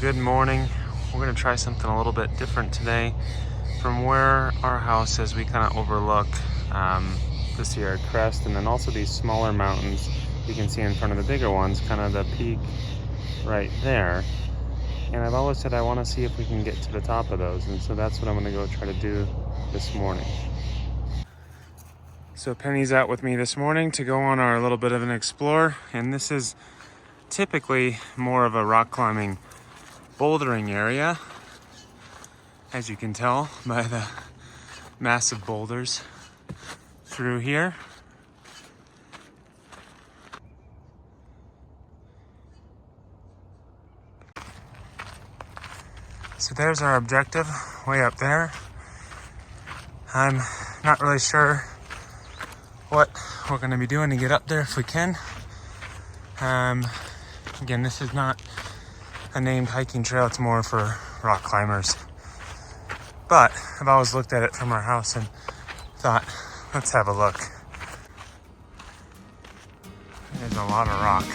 Good morning. We're going to try something a little bit different today. From where our house is, we kind of overlook the Sierra Crest and then also these smaller mountains you can see in front of the bigger ones, kind of the peak right there. And I've always said I want to see if we can get to the top of those, and so that's what I'm going to go try to do this morning. So Penny's out with me this morning to go on our little bit of an explore, and this is typically more of a rock climbing bouldering area, as you can tell by the massive boulders through here. So there's our objective, way up there. I'm not really sure what we're going to be doing to get up there if we can. Again, this is not a named hiking trail, it's more for rock climbers. But I've always looked at it from our house and thought, let's have a look. There's a lot of rock.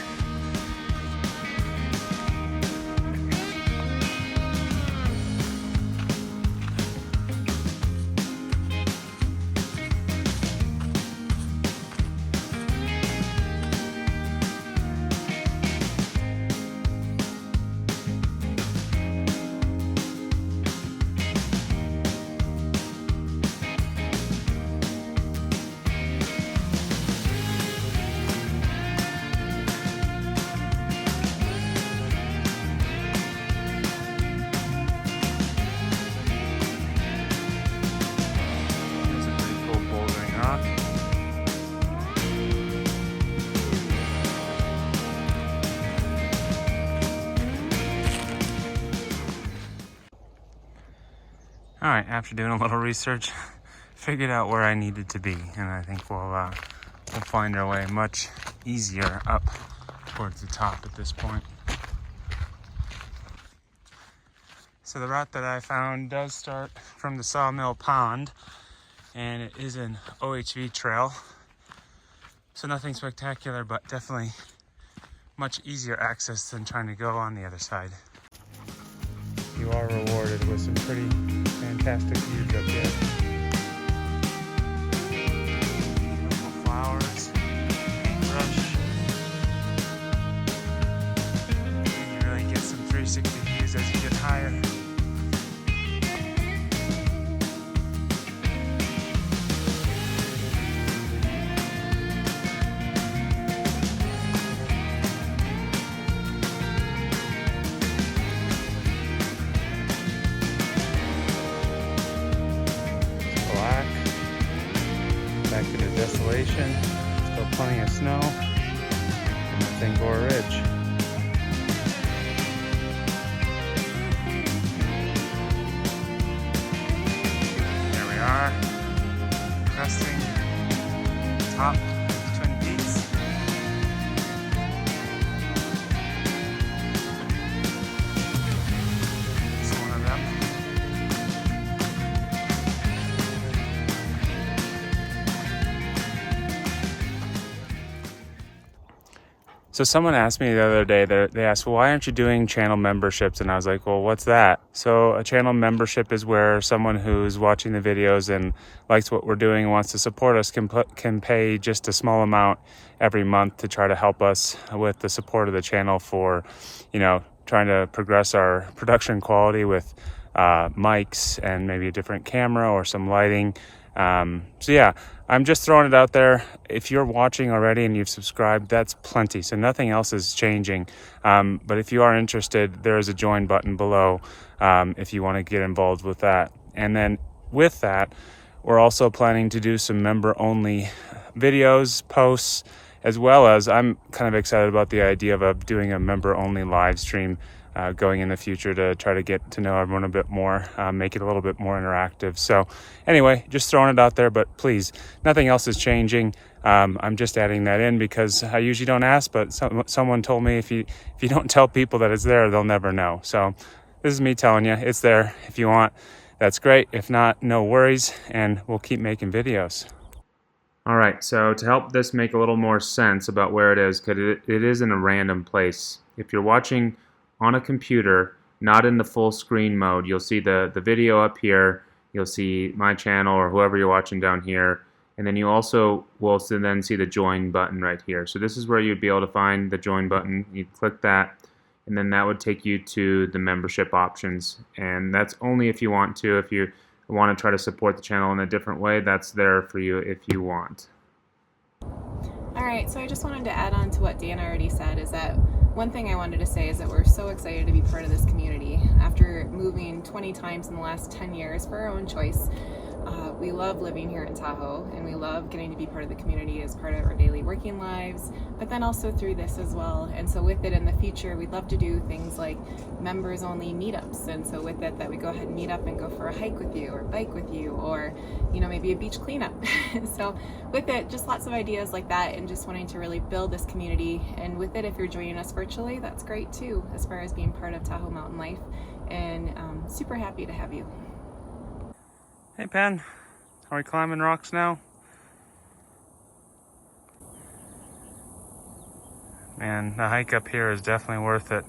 All right, after doing a little research, figured out where I needed to be, and I think we'll find our way much easier up towards the top at this point. So the route that I found does start from the Sawmill Pond, and it is an OHV trail. So nothing spectacular, but definitely much easier access than trying to go on the other side. You are rewarded with some pretty fantastic views up here. Beautiful flowers, brush. And you really get some 360 views as you get higher. Back to the desolation, still plenty of snow from the Thingor Ridge. There we are, cresting the top of Twin Peaks. It's one of them. So someone asked me the other day, they asked, well, why aren't you doing channel memberships? And I was like, well, what's that? So a channel membership is where someone who's watching the videos and likes what we're doing and wants to support us can pay just a small amount every month to try to help us with the support of the channel for, trying to progress our production quality with mics and maybe a different camera or some lighting. So yeah, I'm just throwing it out there. If you're watching already and you've subscribed, that's plenty. So nothing else is changing. But if you are interested, there is a join button below if you want to get involved with that. And then with that, we're also planning to do some member-only videos, posts, as well as I'm kind of excited about the idea of doing a member-only live stream going in the future to try to get to know everyone a bit more, make it a little bit more interactive. So anyway, just throwing it out there, but please, nothing else is changing. I'm just adding that in because I usually don't ask, but someone told me if you don't tell people that it's there, they'll never know. So this is me telling you it's there. If you want, that's great. If not, no worries, and we'll keep making videos. All right, so to help this make a little more sense about where it is, because it is in a random place. If you're watching on a computer, not in the full screen mode. You'll see the video up here, you'll see my channel or whoever you're watching down here, and then you also will then see the join button right here. So this is where you'd be able to find the join button. You'd click that, and then that would take you to the membership options, and that's only if you want to. If you want to try to support the channel in a different way, that's there for you if you want. Alright, so I just wanted to add on to what Dan already said, is that one thing I wanted to say is that we're so excited to be part of this community. After moving 20 times in the last 10 years for our own choice, we love living here in Tahoe, and we love getting to be part of the community as part of our daily working lives, but then also through this as well. And so with it in the future, we'd love to do things like members only meetups, and so with it that we go ahead and meet up and go for a hike with you or bike with you, or maybe a beach cleanup. So with it, just lots of ideas like that, and just wanting to really build this community. And with it, if you're joining us virtually, that's great too, as far as being part of Tahoe Mountain Life, and super happy to have you. Hey Pen, are we climbing rocks now? Man, the hike up here is definitely worth it.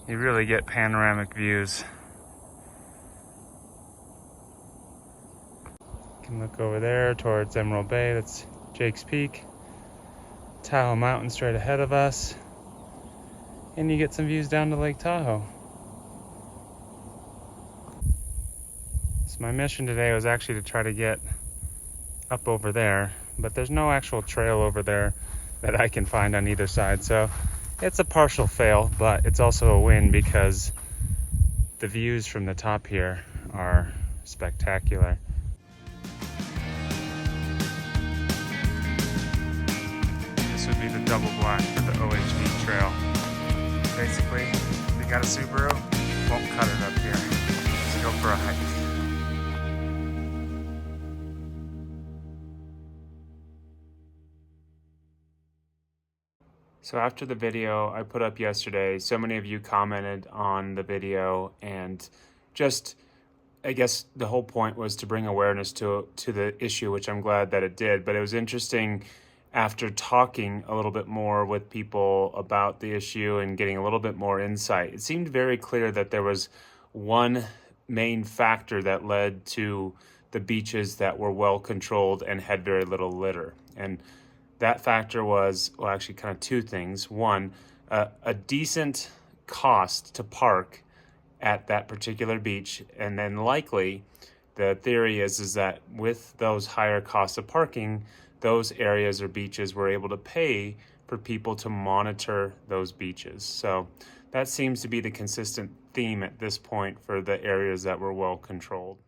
You really get panoramic views. You can look over there towards Emerald Bay, that's Jake's Peak. Tahoe Mountain straight ahead of us. And you get some views down to Lake Tahoe. So my mission today was actually to try to get up over there, but there's no actual trail over there that I can find on either side. So it's a partial fail, but it's also a win because the views from the top here are spectacular. This would be the double black for the OHV trail. Basically, if you got a Subaru, won't cut it up here. Just go for a hike. So after the video I put up yesterday, so many of you commented on the video, and just, I guess the whole point was to bring awareness to the issue, which I'm glad that it did. But it was interesting after talking a little bit more with people about the issue and getting a little bit more insight. It seemed very clear that there was one main factor that led to the beaches that were well controlled and had very little litter. And that factor was, well, actually kind of two things. One, a decent cost to park at that particular beach, and then likely the theory is that with those higher costs of parking, those areas or beaches were able to pay for people to monitor those beaches. So that seems to be the consistent theme at this point for the areas that were well controlled.